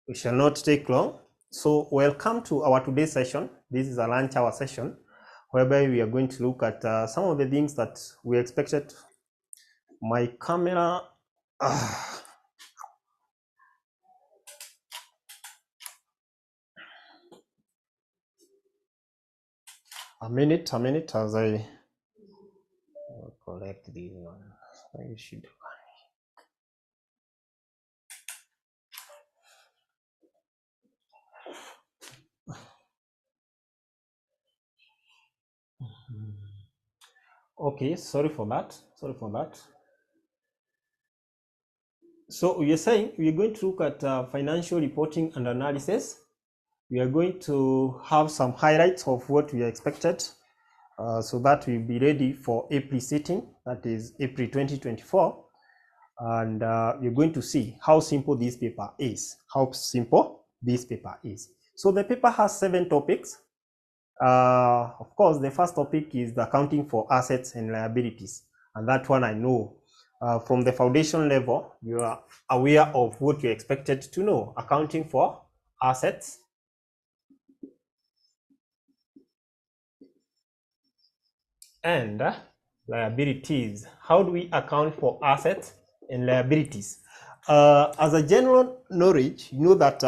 We shall not take long. So welcome to our today's session. This is a lunch hour session whereby we are going to look at some of the things that we expected. My camera. A minute as I collect this one. I should. Okay, sorry for that. So we are saying we are going to look at financial reporting and analysis. We are going to have some highlights of what we are expected so that we'll be ready for April sitting, that is April 2024. And we're going to see how simple this paper is. So the paper has 7 topics. Of course, the first topic is the accounting for assets and liabilities. And that one I know from the foundation level, you are aware of what you're expected to know. Accounting for assets and liabilities. How do we account for assets and liabilities? As a general knowledge, you know that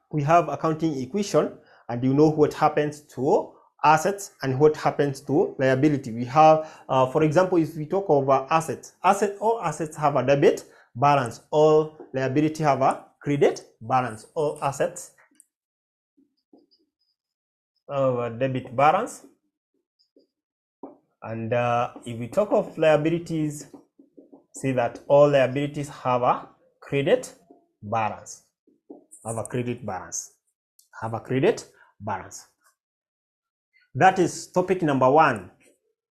we have accounting equation, and you know what happens to assets and what happens to liability. We have, for example, if we talk over assets, all assets have a debit balance, all liability have a credit balance. All assets have a debit balance. And if we talk of liabilities, see that all liabilities have a credit balance. That is topic number 1.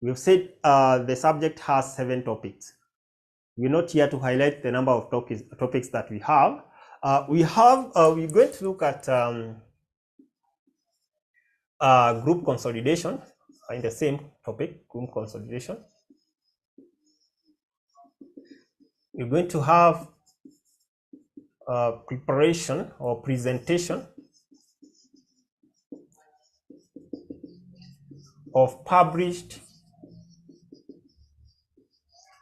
We've said the subject has 7 topics. We're not here to highlight the number of topics that we have. We're going to look at group consolidation in the same topic, group consolidation. We're going to have preparation or presentation of published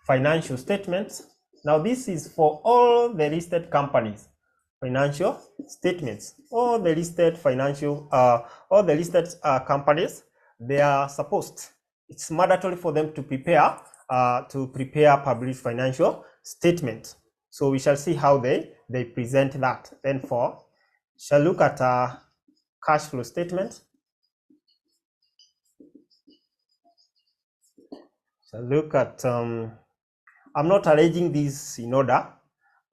financial statements. Now this is for all the listed companies, financial statements. All the listed companies, they are supposed, it's mandatory for them to prepare published financial statement. So we shall see how they present that. Then shall look at cash flow statement. Shall look at I'm not arranging these in order.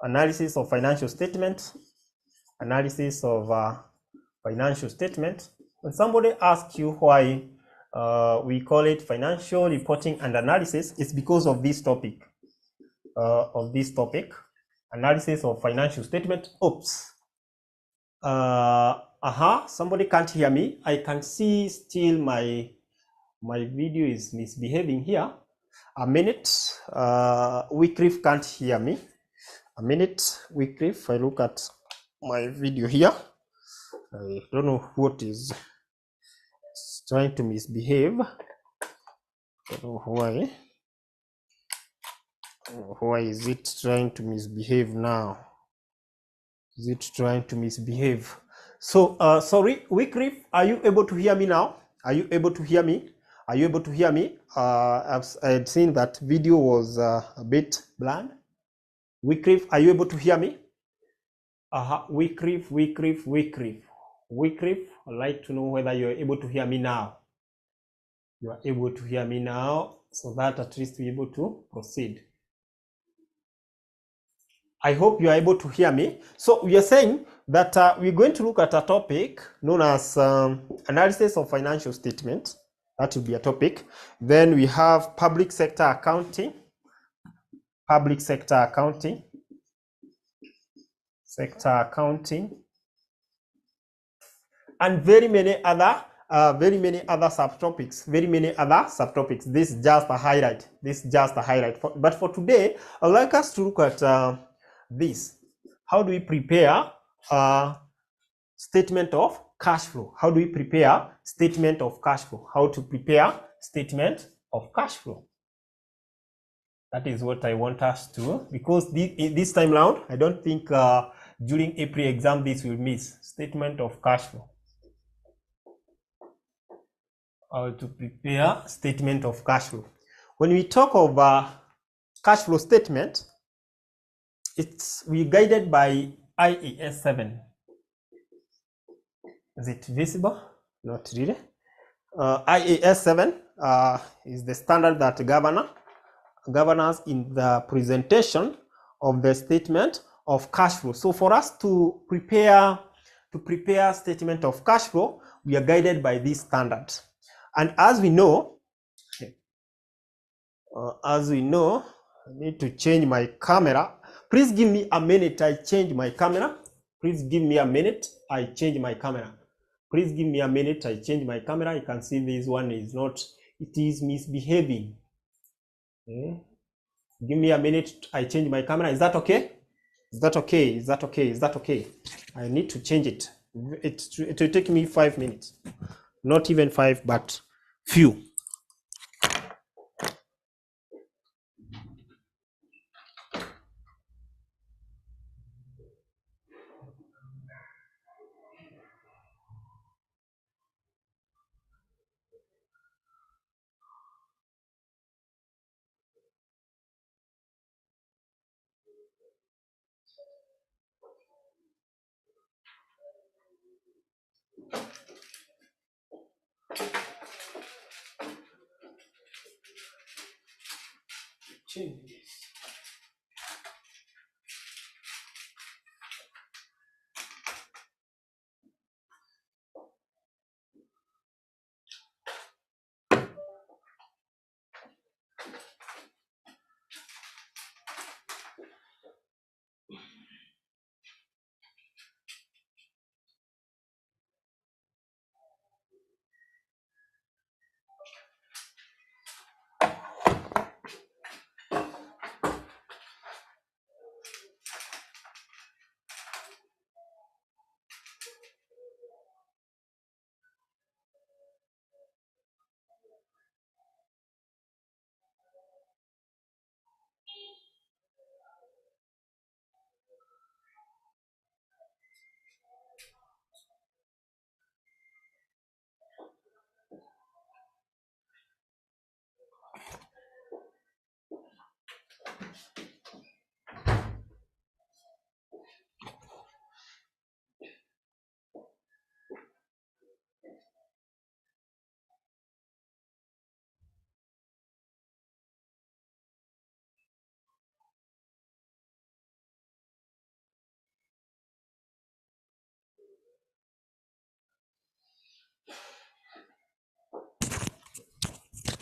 Analysis of financial statement. Analysis of financial statement. When somebody asks you why we call it financial reporting and analysis, it's because of this topic. Analysis of financial statement. Oops. Somebody can't hear me. I can see still my video is misbehaving here. A minute. Wycliffe can't hear me. A minute, Wycliffe. I look at my video here. I don't know what is trying to misbehave. I don't know why. Why is it trying to misbehave now? Is it trying to misbehave? So, sorry, Wycliffe, are you able to hear me now? Are you able to hear me? I've seen that video was a bit bland. Wycliffe, are you able to hear me? Wycliffe. Wycliffe, I'd like to know whether you're able to hear me now. You are able to hear me now, so that at least we're able to proceed. I hope you are able to hear me. So we are saying that we're going to look at a topic known as analysis of financial statement. That will be a topic. Then we have public sector accounting. And very many other subtopics. This is just a highlight. But for today, I'd like us to look at this. How do we prepare statement of cash flow. How do we prepare statement of cash flow? How to prepare statement of cash flow? That is what I want us to, because this time round, I don't think during April exam this will miss. Statement of cash flow. How to prepare statement of cash flow. When we talk of cash flow statement, we're guided by IAS 7. Is it visible? Not really. IAS 7 is the standard that governors in the presentation of the statement of cash flow. So for us to prepare statement of cash flow, we are guided by this standard. And as we know, I need to change my camera. Please give me a minute. I change my camera. Please give me a minute. I change my camera. Please give me a minute. I change my camera. You can see this one is not. It is misbehaving. Okay. Give me a minute. I change my camera. Is that okay? Is that okay? Is that okay? Is that okay? I need to change it. It will take me 5 minutes. Not even 5, but few. Change this.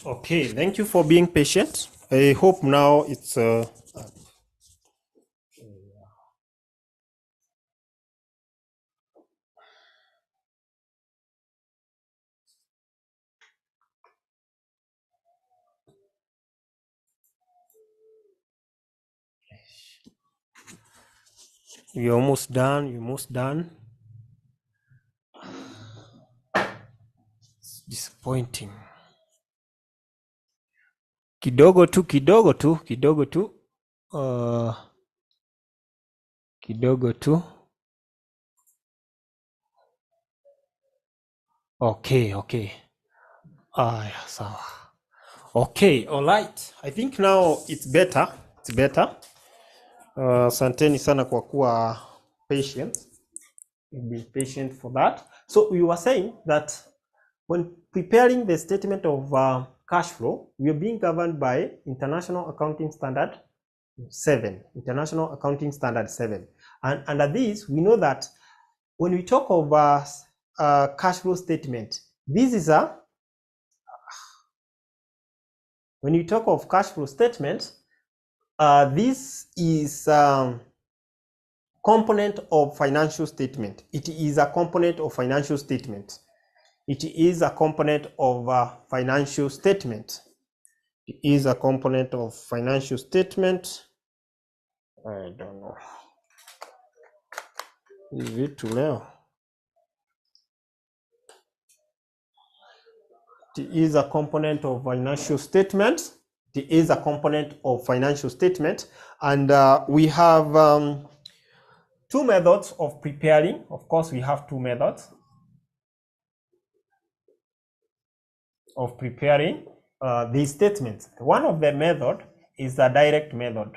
Okay, thank you for being patient. I hope now it's you're almost done. You're almost done. It's disappointing. Kidogo tu, kidogo tu, kidogo tu. Kidogo tu. Okay, okay. Sawa. Okay, all right. I think now it's better. It's better. Asanteni sana kwa kuwa patient. Be patient for that. So we were saying that when preparing the statement of cash flow, we are being governed by International Accounting Standard 7. International Accounting Standard 7. And under this, we know that when we talk of cash flow statement, this is when you talk of cash flow statement, this is component of financial statement. It is a component of financial statement. It is a component of financial statement. It is a component of financial statement. I don't know. vitu leo. It is a component of financial statement. It is a component of financial statement, and we have two methods of preparing. Of course, we have two methods of preparing these statements. One of the method is the direct method,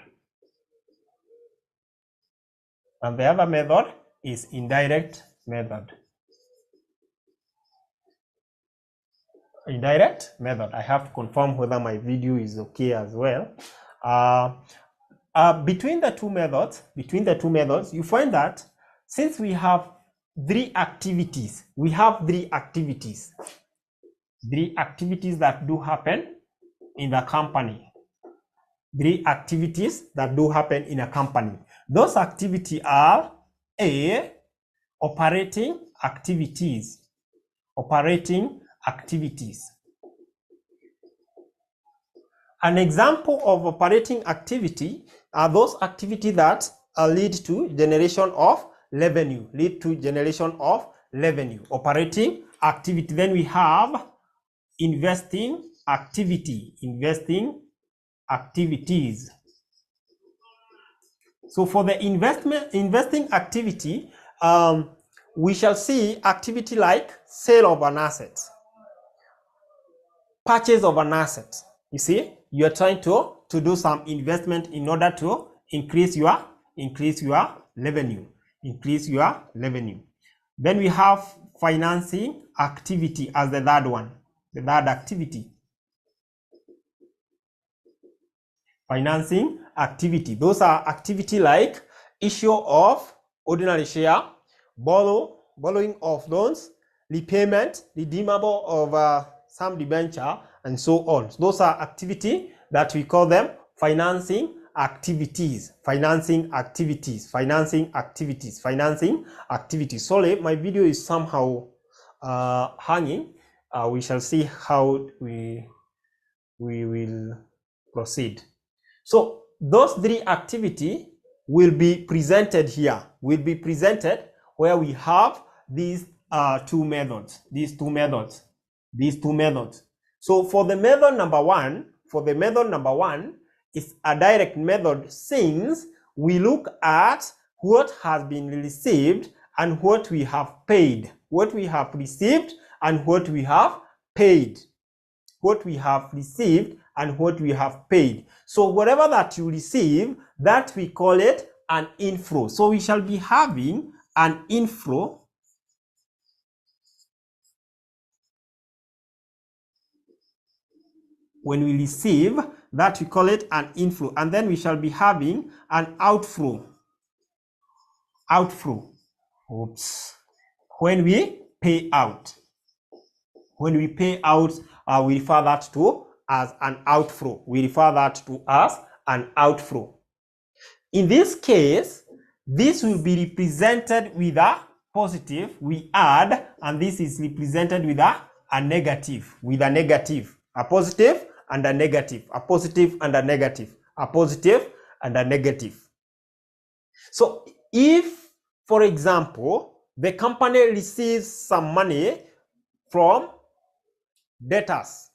and the other method is indirect method. Indirect method. I have to confirm whether my video is okay as well. Between the two methods, you find that since we have three activities that do happen in the company. Three activities that do happen in a company. Those activities are A, operating activities. Operating activities. An example of operating activity are those activities that lead to generation of revenue. Operating activity. Then we have investing activities. So for the investing activity, we shall see activity like sale of an asset, purchase of an asset. You see, you are trying to do some investment in order to increase your revenue. Then we have financing activity as the third one, the third activity. Financing activity. Those are activity like issue of ordinary share, borrowing of loans, repayment, redeemable of some debenture, and so on. So those are activity that we call them financing activities. Financing activities. Sorry, my video is somehow hanging. We shall see how we will proceed. So those three activities will be presented here. Where we have these two methods. So for the method number one, is a direct method, since we look at what has been received and what we have paid. What we have received and what we have paid. So whatever that you receive, that we call it an inflow. So we shall be having an inflow when we receive, that we call it an inflow, and then we shall be having an outflow. When we pay out. We refer that to as an outflow. In this case, this will be represented with a positive, we add, and this is represented with a negative. A positive and a negative. So if, for example, the company receives some money from debtors,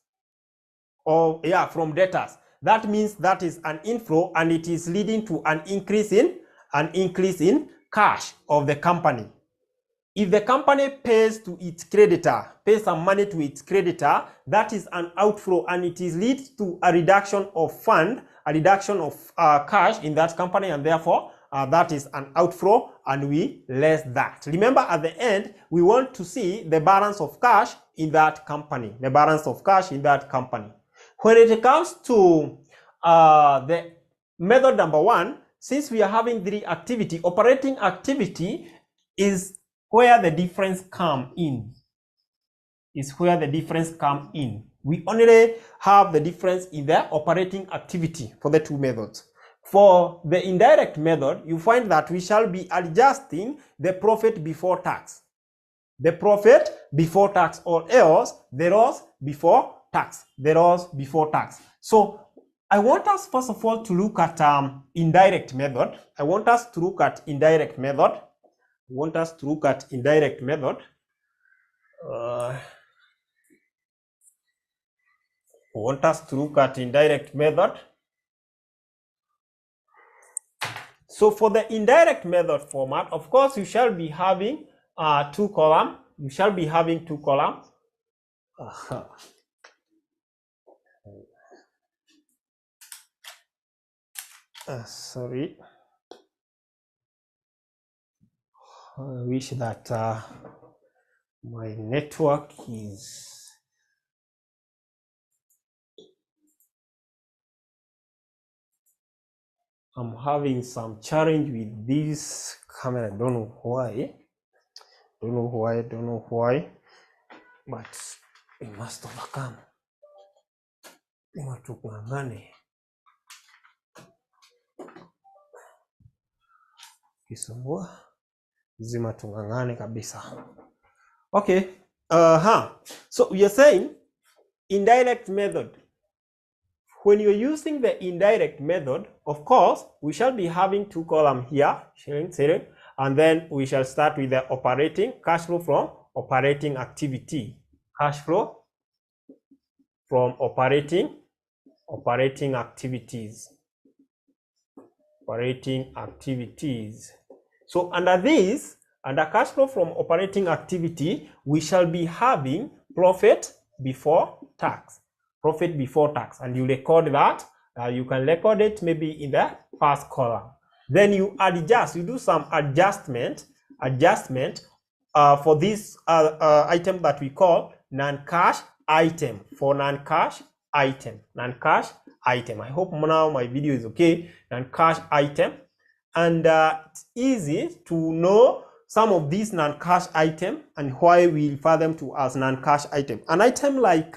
that means that is an inflow, and it is leading to an increase in cash of the company. If the company pays some money to its creditor, that is an outflow, and it is lead to a reduction of cash in that company, and therefore that is an outflow, and we less that. Remember, at the end, we want to see the balance of cash in that company. When it comes to the method number one, since we are having three activity, operating activity is where the difference come in. We only have the difference in the operating activity for the two methods. For the indirect method, you find that we shall be adjusting the profit before tax. Or else the loss before tax. So I want us first of all to look at indirect method. want us to look at indirect method. So for the indirect method format, of course, you shall be having two columns. You shall be having two columns. Sorry. I wish that my network is... I'm having some challenge with this camera. Don't know why, but we must overcome. Kisumbua zima tungangane kabisa. Okay. So we are saying indirect method. When you're using the indirect method, of course, we shall be having two columns here, and then we shall start with the operating cash flow from operating activity. Cash flow from operating activities. So under this, under cash flow from operating activity, we shall be having profit before tax. And you record that. You can record it maybe in the first column. Then you adjust. You do some adjustment for this item that we call non-cash item. For non-cash item. I hope now my video is okay. Non-cash item. And it's easy to know some of these non-cash items and why we refer them to as non-cash item. An item like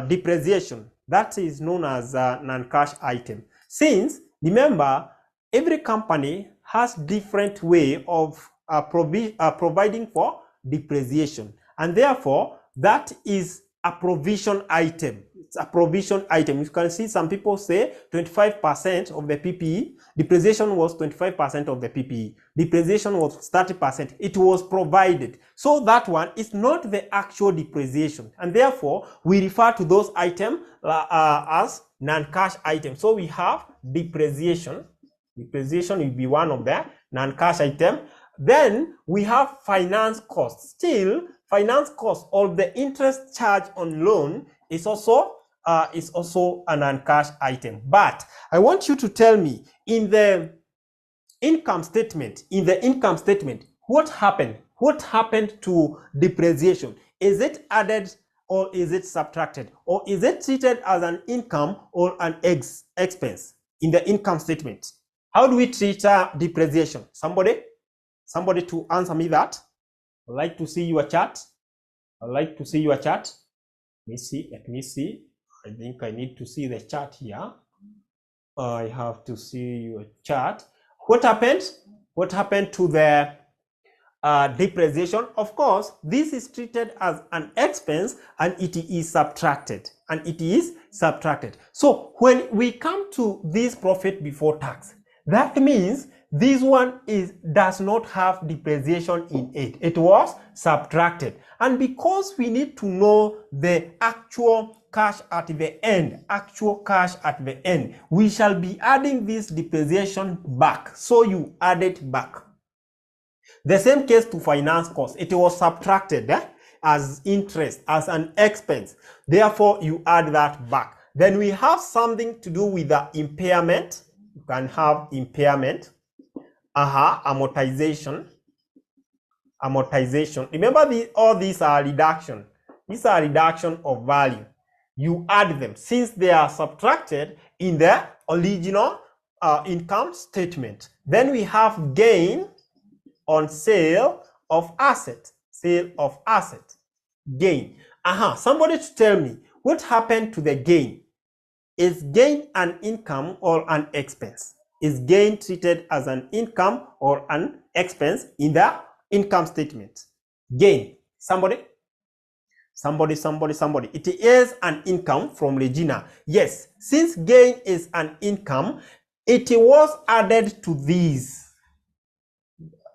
depreciation, that is known as a non-cash item. Since, remember, every company has different way of providing for depreciation, and therefore that is a provision item. It's a provision item. You can see some people say 25% of the PPE. Depreciation was 25% of the PPE. Depreciation was 30%. It was provided. So that one is not the actual depreciation. And therefore, we refer to those items as non-cash items. So we have depreciation. Depreciation will be one of the non-cash items. Then we have finance costs. Still, finance cost or the interest charge on loan is also a non-cash item. But I want you to tell me in the income statement, what happened? What happened to depreciation? Is it added or is it subtracted? Or is it treated as an income or an expense in the income statement? How do we treat depreciation? Somebody to answer me that. I'd like to see your chart. Let me see. I think I need to see the chart here. I have to see your chart. What happened? What happened to the depreciation? Of course, this is treated as an expense and it is subtracted. So when we come to this profit before tax, that means this one does not have depreciation in it. It was subtracted. And because we need to know the actual cash at the end, we shall be adding this depreciation back. So you add it back. The same case to finance cost. It was subtracted as interest, as an expense. Therefore, you add that back. Then we have something to do with the impairment. You can have impairment. Amortization. Remember, all these are reduction. These are reduction of value. You add them since they are subtracted in the original income statement. Then we have gain on sale of asset. Gain. Somebody to tell me what happened to the gain. Is gain an income or an expense? Is gain treated as an income or an expense in the income statement? Gain. Somebody. It is an income from Regina. Yes, since gain is an income, it was added to these.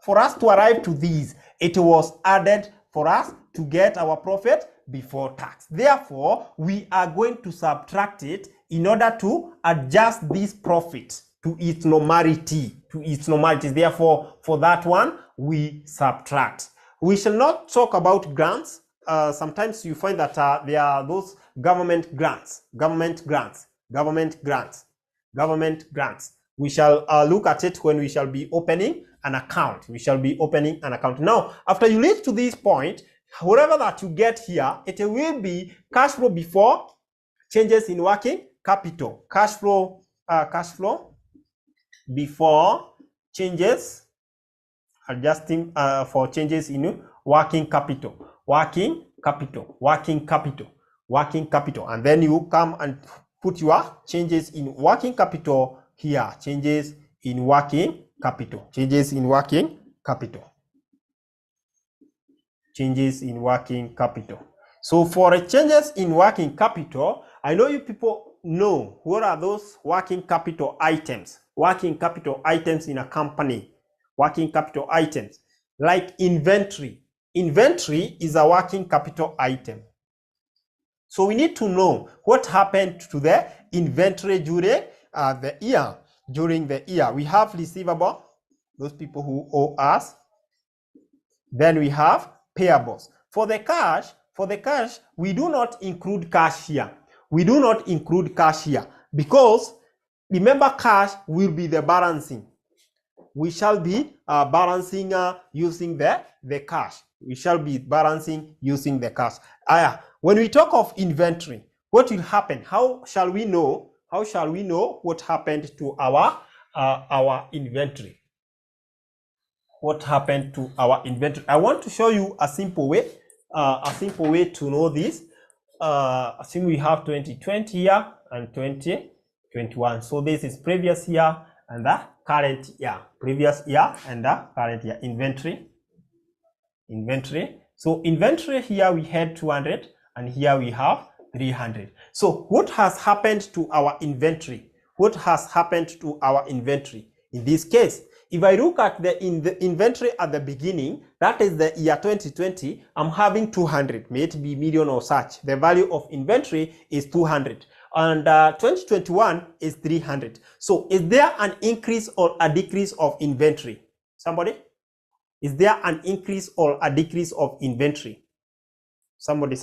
For us to arrive to these, it was added for us to get our profit before tax. Therefore, we are going to subtract it in order to adjust this profit to its normality, Therefore, for that one, we subtract. We shall not talk about grants. Sometimes you find that there are those government grants. We shall look at it when we shall be opening an account. Now, after you reach to this point, whatever that you get here, it will be cash flow before changes in working capital. Cash flow before changes, adjusting for changes in working capital. And then you come and put your changes in working capital here. Changes in working capital. So for changes in working capital, I know you people know what are those working capital items. Working capital items in a company. Working capital items like inventory. Inventory is a working capital item. So we need to know what happened to the inventory during the year. During the year, we have receivable, those people who owe us. Then we have payables. For the cash, we do not include cash here. Because remember, cash will be the balancing. We shall be balancing using the cash. When we talk of inventory, what will happen? How shall we know what happened to our inventory? I want to show you a simple way to know this. I think we have 2020 here and 2021. So this is previous year and the current year. Inventory. So inventory here we had 200 and here we have 300. So what has happened to our inventory? In this case, if I look at the inventory at the beginning, that is the year 2020, I'm having 200, may it be million or such. The value of inventory is 200. And 2021 is 300. So is there an increase or a decrease of inventory? Somebody? Is there an increase or a decrease of inventory? Somebody.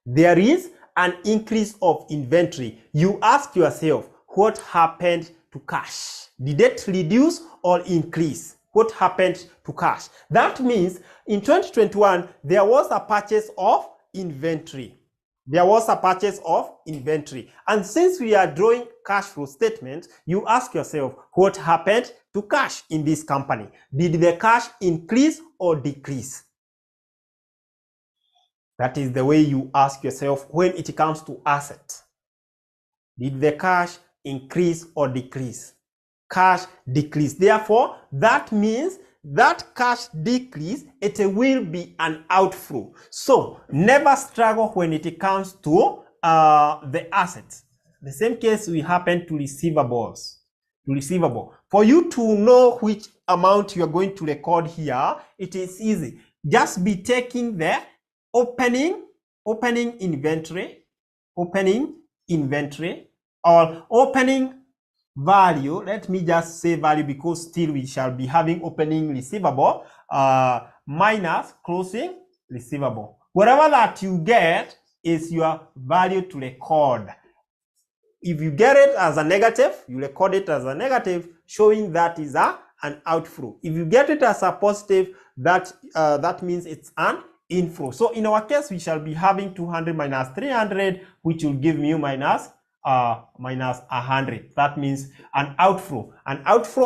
There is an increase of inventory. You ask yourself, what happened to cash? Did it reduce or increase? What happened to cash? That means in 2021, there was a purchase of inventory. And since we are drawing cash flow statement, you ask yourself, what happened to cash in this company? Did the cash increase or decrease? That is the way you ask yourself when it comes to asset. Did the cash increase or decrease? Cash decrease. Therefore, that means that cash decrease, it will be an outflow. So never struggle when it comes to the assets. The same case will happen to receivables. For you to know which amount you are going to record here, it is easy. Just be taking the opening inventory, or opening value. Let me just say value because still we shall be having opening receivable minus closing receivable. Whatever that you get is your value to record. If you get it as a negative, you record it as a negative, showing that is an outflow. If you get it as a positive, that means it's an inflow. So in our case, we shall be having 200 minus 300, which will give me minus 100. That means an outflow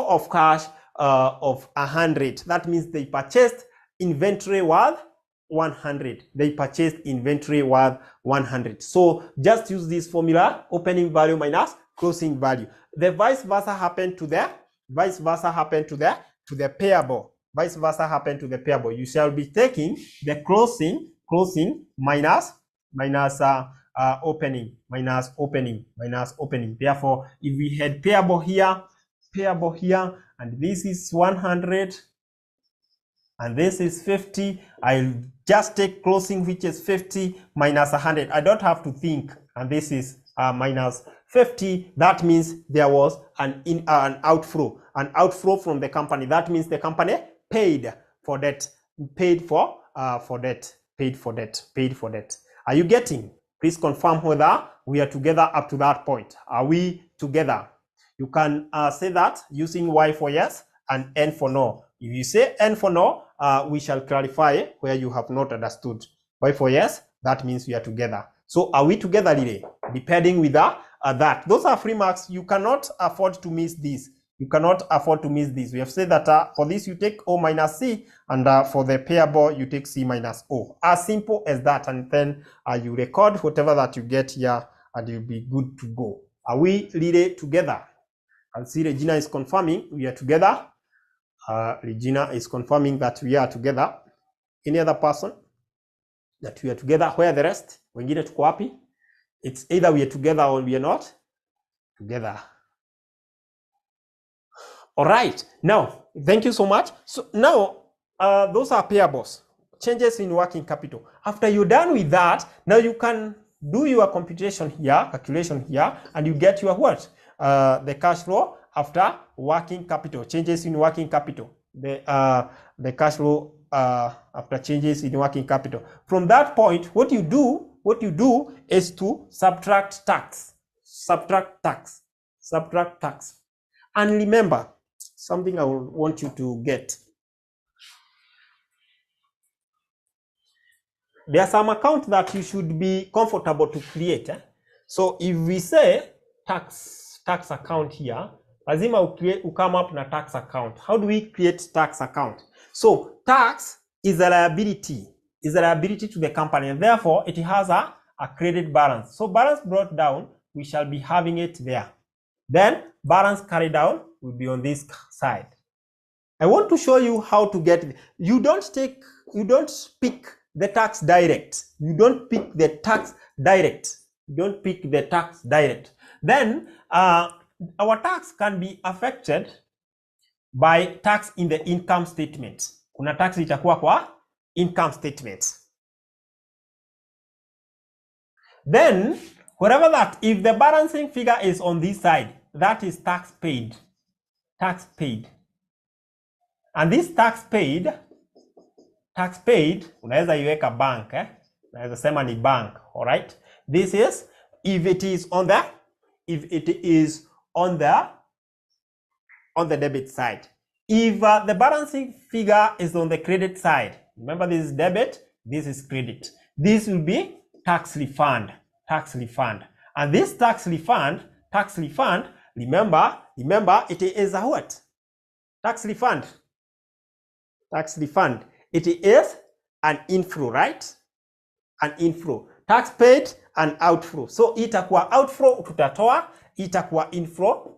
of cash of 100. That means they purchased inventory worth 100. So just use this formula: opening value minus closing value. The vice versa happened to the payable. You shall be taking the closing minus opening. Therefore, if we had payable here, payable here, and this is 100, and this is 50. I'll just take closing, which is 50 minus 100. I don't have to think, and this is minus 50. That means there was an outflow from the company. That means the company paid for that, paid for that. Are you getting? Please confirm whether we are together up to that point. Are we together? You can say that using Y for yes and N for no. If you say N for no, we shall clarify where you have not understood. Y for yes, that means we are together. So are we together, really? Depending with that. Those are free marks. You cannot afford to miss this. You cannot afford to miss this. We have said that for this you take O minus C, and for the payable you take C minus O. As simple as that, and then you record whatever that you get here, and you'll be good to go. Are we really together? And see, Regina is confirming we are together. Regina is confirming that we are together. Any other person that we are together? Where are the rest? Wengine tuko wapi? It's either we are together or we are not together. All right. Now, thank you so much. So now, those are payables, changes in working capital. After you're done with that, now you can do your computation here, calculation here, and you get your what? The cash flow after working capital, changes in working capital. The cash flow after changes in working capital. From that point, what you do is to subtract tax. And remember something I want you to get. There are some accounts that you should be comfortable to create. So if we say tax account here, lazima come up na tax account. How do we create tax account? So tax is a liability to the company, and therefore it has a credit balance. So balance brought down, we shall be having it there. Then balance carried down will be on this side. I want to show you how to get. You don't pick the tax direct. You don't pick the tax direct. Then our tax can be affected by tax in the income statement. Kuna tax itakuwa kwa income statement. Then whatever that, if the balancing figure is on this side, that is tax paid. And this tax paid, unaweza iweka bank, unaweza sema ni bank, all right? This is if it is on the debit side. If the balancing figure is on the credit side, remember this is debit, this is credit. This will be tax refund. And this tax refund, remember it is a what? Tax refund. It is an inflow, right? An inflow. Tax paid and outflow. So itakuwa outflow tutatoa, itakuwa inflow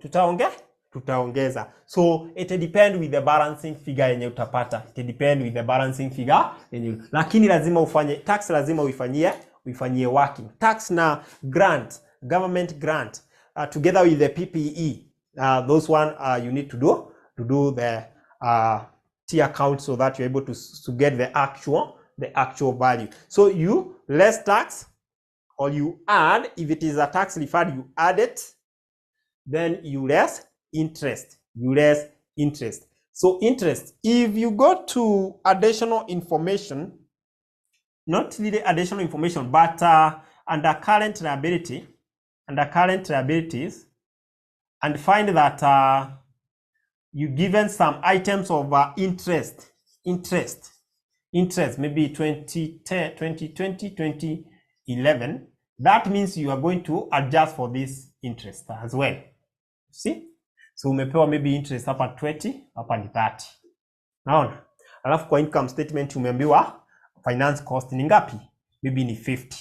tutaongeza. So it depend with the balancing figure yenye utapata. Lakini lazima ufanye tax, lazima uifanyie working. Tax na grant, government grant, together with the PPE. Those one you need to do the T account, so that you're able to get the actual value. So you less tax, or you add, if it is a tax refund, you add it, then you less interest. So interest, if you go to additional information, not really additional information, but under current liabilities, and find that you given some items of interest, maybe 2020, 2011. That means you are going to adjust for this interest as well. See? So umepewa maybe interest hapa 20, hapa ni 30. Naona? Alafu kwa income statement umeambiwa finance cost ni ngapi? Maybe ni 50.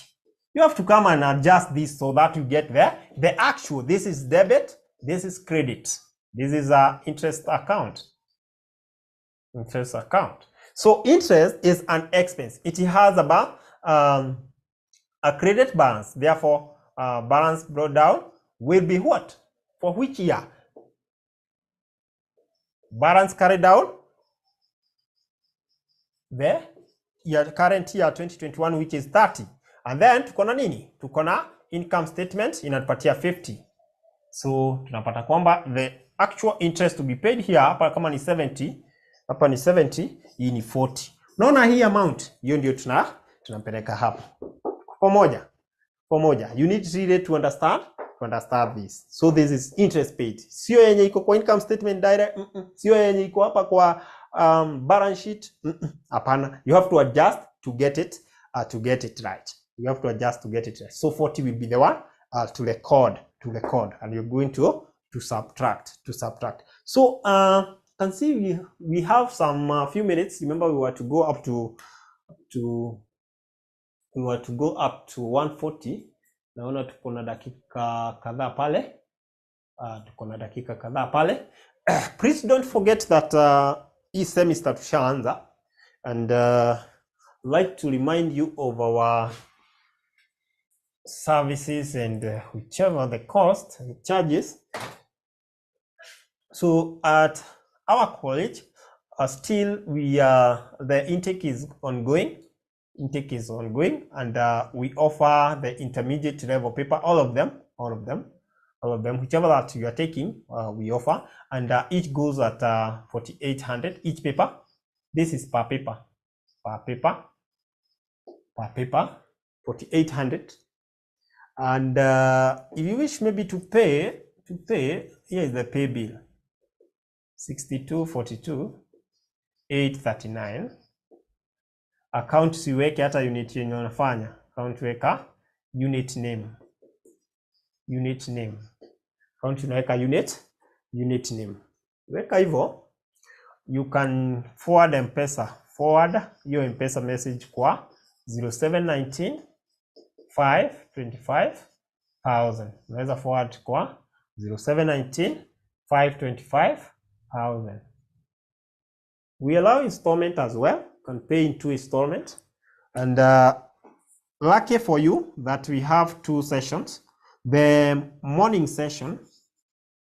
You have to come and adjust this so that you get the actual. This is debit, this is credit. This is a interest account. So interest is an expense. It has about a credit balance. Therefore, balance brought down will be what? For which year? balance carried down the current year 2021 which is 30, and then tuko na nini, tuko na income statement inatupatia 50. So tunapata kwamba the actual interest to be paid here hapa kama ni 70, hapa ni 70, hii ni 40. Unaona hii amount hiyo ndio tunapeleka hapa pamoja. You need really to understand this. So this is interest paid, sio yenye iko kwa income statement direct, sio yenye iko hapa kwa balance sheet, hapana. You have to adjust to get it right. You have to adjust to get it right. So 40 will be the one to record, and you're going to subtract. So can see we have some few minutes. Remember we were to go up to 140. Naona tuko na dakika kadhaa pale. Please don't forget that hii semester tushaanza, and like to remind you of our services and whichever the cost, the charges. So at our college, still the intake is ongoing. And we offer the intermediate level paper, all of them, whichever that you are taking, we offer, and each goes at 4,800 each paper. This is per paper, 4,800. And if you wish maybe to pay, here is the pay bill, 6242,839. Account siweke hata unit yenye unafanya. Account weka unit name. Account unaweka unit name. Weka hivyo. You can forward M-Pesa. Forward hiyo M-Pesa message kwa 0719 525,000. Unaweza forward kwa 0719 525,000. We allow installment as well. You can pay in 2 installments. And lucky for you that we have 2 sessions. The morning session,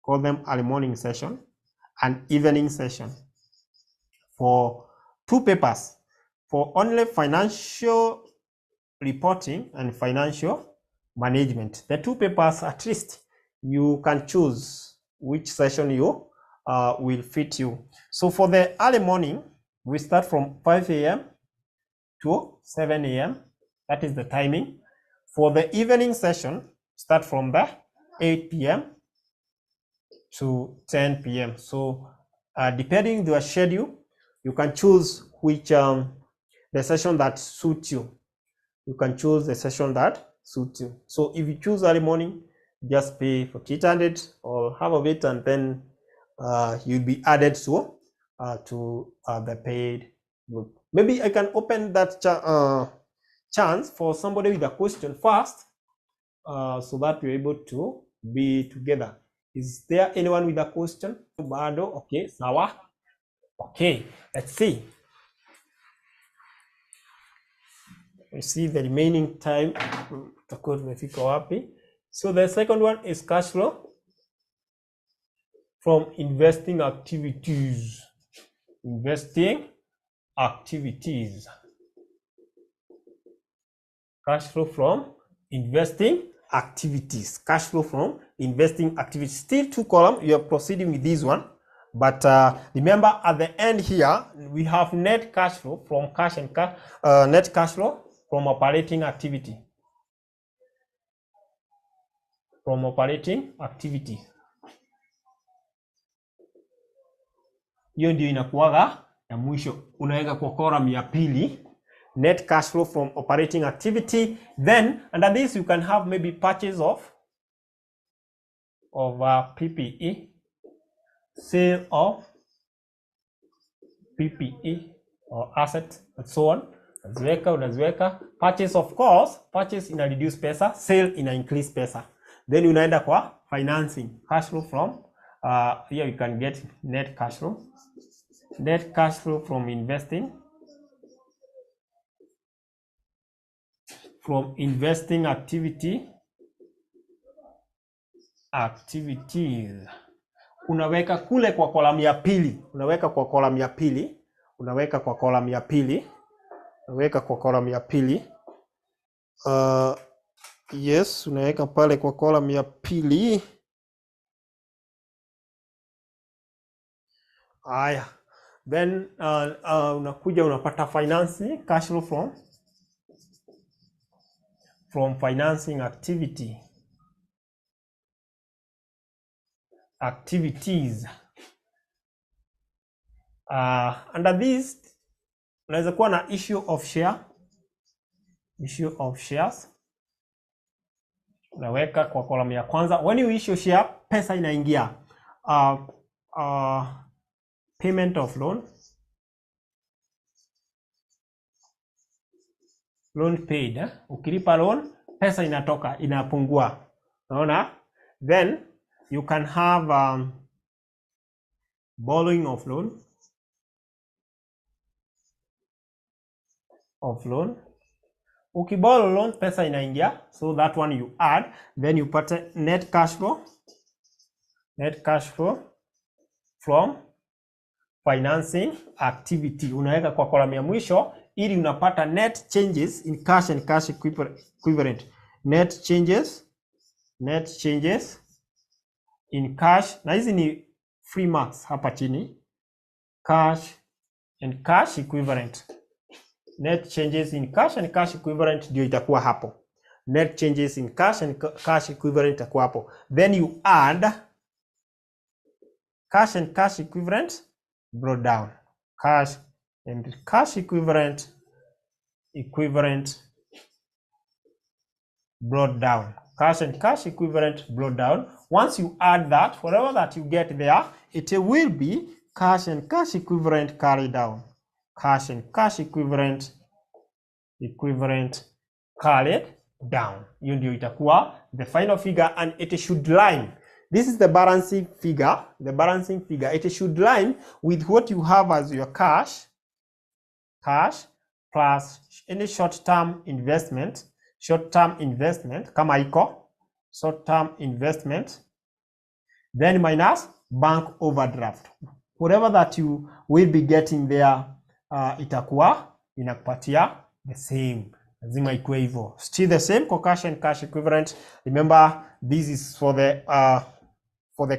call them early morning session, and evening session, for 2 papers, for only financial reporting and financial management. The 2 papers, at least you can choose which session you will fit you. So for the early morning, we start from 5 a.m. to 7 a.m. That is the timing. For the evening session, start from the 8 p.m. to 10 p.m. So depending on your schedule, you can choose which the session that suits you. So if you choose early morning, just pay 4,800 or half of it, and then you'll be added to the paid group. Maybe I can open that chance for somebody with a question first, so that we're able to be together. Is there anyone with a question? Bado? Okay, sawa. Okay, let's see. We see the remaining time. So the second one is cash flow from investing activities. Cash flow from investing activities. Still 2 columns. You are proceeding with this one, but remember at the end here we have net cash flow from net cash flow from operating activity. Hiyo ndio inakuwaga ya mwisho, unaweka kwa column ya pili, net cash flow from operating activity. Then under this you can have maybe purchase of PPE, sale of PPE or asset, and so on. Unaziweka purchase, of course purchase ina reduce pesa, sale ina increase pesa. Then unaenda kwa financing, cash flow from here you can get net cash flow from investing activities. unaweka kule kwa column ya pili, unaweka kwa column ya pili, unaweka kwa column ya pili, unaweka kwa column ya pili. Yes, unaweka pale kwa column ya pili. Haya, then unakuja unapata financing, cash flow from financing activities. Under this unaweza kuwa na issue of shares. Unaweka kwa column ya kwanza. When you issue share, pesa inaingia. Payment of loan paid. Ukilipa loan, pesa inatoka, inapungua. Unaona? Then you can have borrowing of loan. Ukiborrow loan, pesa inaingia, so that one you add. Then you put net cash flow from financing activity. Unaweka kwa column ya mwisho ili unapata net changes in cash and cash equivalent. Net changes in cash, na hizi ni free marks hapa chini. Cash and cash equivalent. Net changes in cash and cash equivalent ndio itakuwa hapo. Net changes in cash and cash equivalent itakuwa hapo. Then you add cash and cash equivalent brought down. Cash and cash equivalent brought down. Cash and cash equivalent brought down. Once you add that, whatever that you get there, it will be cash and cash equivalent carried down. Cash and cash equivalent carried down. Hiyo ndio itakuwa the final figure, and it should line. This is the balancing figure. The balancing figure, it should line with what you have as your cash plus any short-term investment. Short-term investment kama iko short-term investment, then minus bank overdraft. Whatever that you will be getting there, itakuwa inakupatia the same. Lazima ikuwe hivyo. Still the same for cash and cash equivalent. Remember, this is for the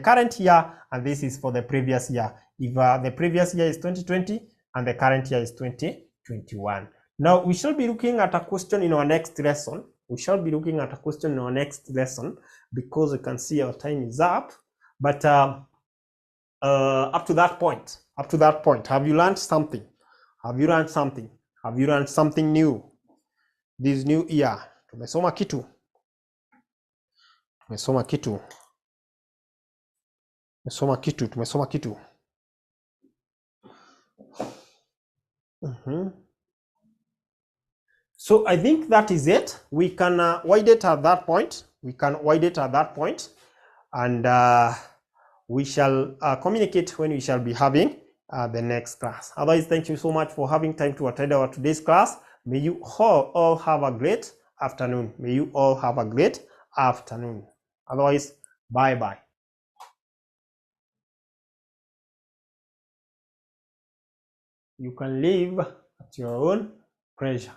current year and this is for the previous year. If the previous year is 2020 and the current year is 2021. Now we shall be looking at a question in our next lesson. Because you can see our time is up. But up to that point, have you learned something? Have you learned something new this new year? Tumesoma kitu. So I think that is it. We can wide it at that point. And we shall communicate when we shall be having the next class. Otherwise, thank you so much for having time to attend our today's class. May you all have a great afternoon. Otherwise, bye-bye. You can live at your own pressure.